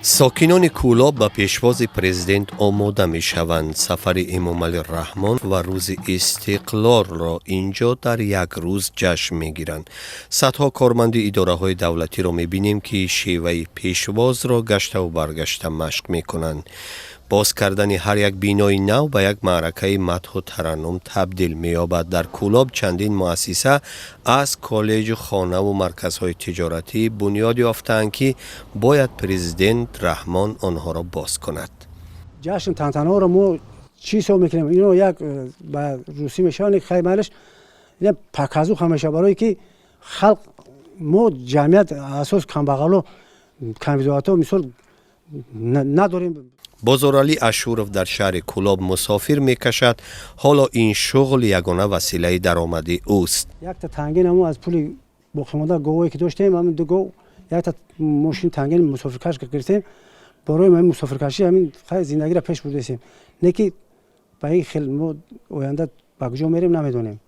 ساکنان کӯлоб ба пешвози президент омода мешаванд. сафари Эмомалӣ Раҳмон ва рӯзи истиқлолро инҷо дар як рӯз ҷашн мегиранд. Садҳо корманди идораҳои давлатиро мебинем, ки шеваи пешвозро гаштаву баргашта машқ мекунанд. боз кардани ҳар як бинои нав ба як маъракаи мадҳу тараннум табдил меёбад. дар кӯлоб чандин муассиса аз коллеҷу хонаву марказҳои тиҷоратӣ бунёд ёфтаанд, ки бояд президент Раҳмон онҳоро боз кунад. ҷашн тантанаҳоро мо чӣ ҳисоб мекунем? ино як ба русӣ мешаванд, хаймалиш ина паказу ҳамеша барое ки халқ мо ҷамъият асос камбағало камбизоато мисол надорем. бозоралӣ Ашуров дар шаҳри Кӯлоб мусофир мекашад. ҳоло ин шуғл ягона василаи даромади ӯст. якта тангин ҳамо аз пули боқимонда говое ки доштем, ҳамин ду гов якта мошин тангин мусофиркаш гирифтем. барои ҳамин мусофиркашӣ ҳамин зиндагиро пеш бурдесем. не ки ба ин хел мо оянда ба куҷо мерем намедонем.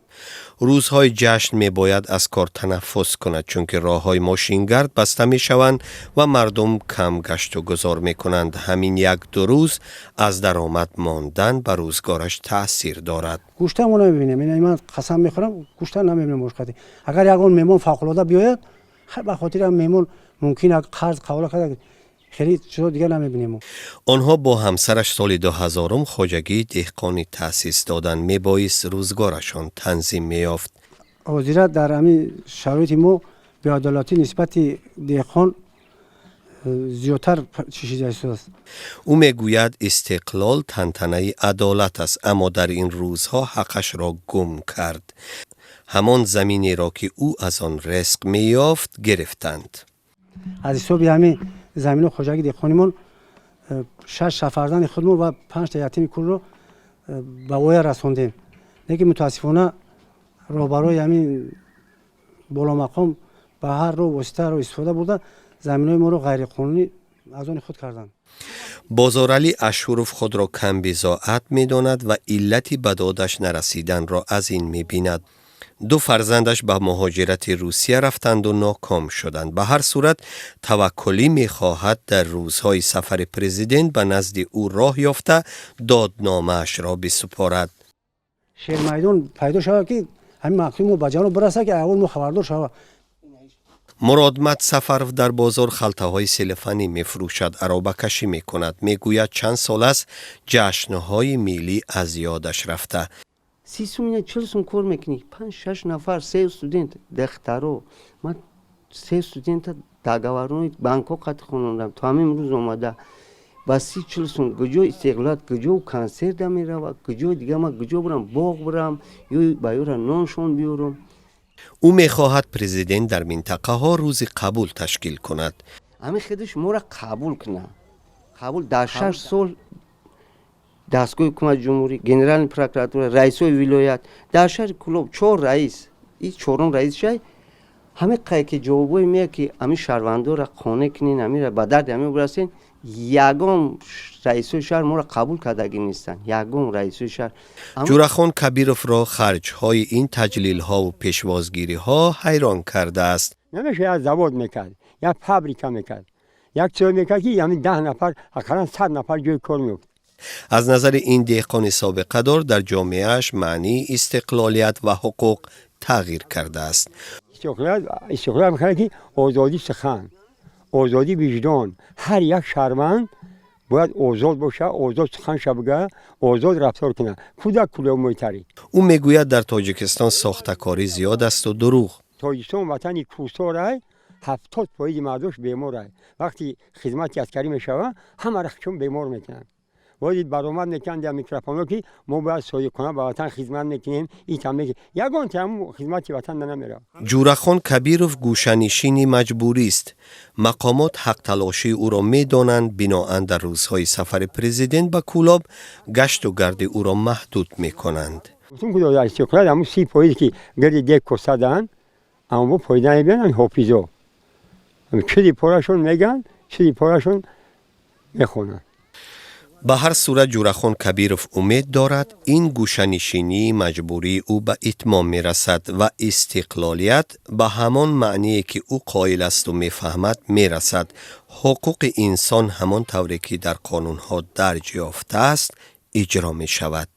рӯзҳои ҷашн мебояд аз кор танаффус кунад, чунки роҳҳои мошингард баста мешаванд ва мардум кам гашту гузор мекунанд. ҳамин як-ду рӯз аз даромад мондан ба рӯзгораш таъсир дорад. гӯшта мо намебинем. ман қасам мехӯрам, гӯшта намебинем мошқати. агар ягон меҳмон фавқулода биёяд, ба хотири меҳмон мумкин қарз қабул карда хеле чизо дигар намебинем. онҳо бо ҳамсараш соли 2000 хоҷагии деҳқонӣ таъсис доданд. мебоист рӯзгорашон танзим меёфт. ҳозира дар ҳамин шароити мо беадолатӣ нисбати деҳқон зиёдтар чишида истодааст. ӯ мегӯяд истиқлол тантанаи адолат аст, аммо дар ин рӯзҳо ҳаққашро гум кард. ҳамон заминеро ки ӯ аз он ризқ меёфт гирифтанд. аз ҳисоби ҳамин замину хоҷагии деҳқонимон 6 фарзанди худмон ва 5 та ятими кулро ба воя расондем. лекин мутаассифона роҳбарои ҳамин боломақом ба ҳар роҳ восита ро истифода бурда заминҳои моро ғайриқонунӣ аз они худ карданд. бозоралӣ Ашуров худро камбизоат медонад ва иллати ба додаш нарасиданро аз ин мебинад. ду фарзандаш ба муҳоҷирати Русия рафтанду ноком шуданд. ба ҳар сурат таваккулӣ мехоҳад дар рӯзҳои сафари президент ба назди ӯ роҳ ёфта додномаашро бисупорад. шермайдон пайдо шавад ки ҳамин мақтуби мо ба ҷаноb бираса ки аввал мо хабардор шавад. муродмат Сафаров дар бозор халтаҳои селефанӣ мефурӯшад, аробакашӣ мекунад. мегӯяд чанд сол аст ҷашнҳои миллӣ аз ёдаш рафта. 30 сум 40 сум кор мекунӣ. 5-6 нафар 3 студент дехтаро. ман 3 студента договорҳои банкҳо қатъ хонондам. то ҳамин рӯз омада ба 30-40 сум куҷо истиқлолат, куҷо консерта меравад, куҷо дига ман куҷо бурам боғ бурам ё ба ёра ноншон биёрам. ӯ мехоҳад президент дар минтақаҳо рӯзи қабул ташкил кунад. ҳамин хидиш моро қабул кунад. қабул дар 6 сол дастгоҳи ҳукумати ҷумҳурӣ, генерални прокуратура, раисои вилоят, дар шаҳри Кӯлоб 4 раис, ин 4-ум раис шай, ҳамин қай ки ҷавобое меяд ки ҳамин шаҳрвандора қонеъ кунин, ҳаминра ба дарди ҳамин бирасен. ягон раисои шаҳр моро қабул кардагӣ нестанд. ягон раисои шаҳр. ҷурахон Кабировро харҷҳои ин таҷлилҳову пешвозгириҳо ҳайрон кардааст. намешавад завод мекард, як фабрика мекард, як чиз мекард ки ҳамин 10 нафар ақаллан 100 нафар ҷои кор меёфт. аз назари ин деҳқони собиқадор дар ҷомеааш маънии истиқлолият ва ҳуқуқ тағйир кардааст. истиқлолият мекард ки озодӣ сухан, озодӣ виҷдон, ҳар як шаҳрванд бояд озод боша, озод сухан шавга, озод рафтор кунад. кӯдак кӯлоб мойтари. ӯ мегӯяд дар тоҷикистон сохтакорӣ зиёд асту дурӯғ. тоҷикистон ватани кӯсорай, 70% мардош беморай. вақти хизмати аскарӣ мешавад, ҳамаро чун бемор мекунанд. бояд баромад мекунанд дар микрофонҳо ки мо бояд соҳибкона ба ватан хизмат мекунем, итам мекунем. ягон там хизмати ватан намеравад. ҷурахон Кабиров гӯшанишини маҷбурист. мақомот ҳақталошии ӯро медонанд, биноан дар рӯзҳои сафари президент ба Кӯлоб гашту гарди ӯро маҳдуд мекунанд. истиқлол ҳамун 30% ки гирди дек косаданд, аммо фоида мебиёнанд ҳофизо. чиди порашон меган, чиди порашон мехонанд. به هر صورت جورخان کبیرов امید دارد این گوشه‌نشینی مجبوری او به اتمام میرسد و استقلالیت به همان معنی که او قائل است و میفهمد میرسد. حقوق انسان همان طوری که در قانونها درج یافته است اجرا می شود.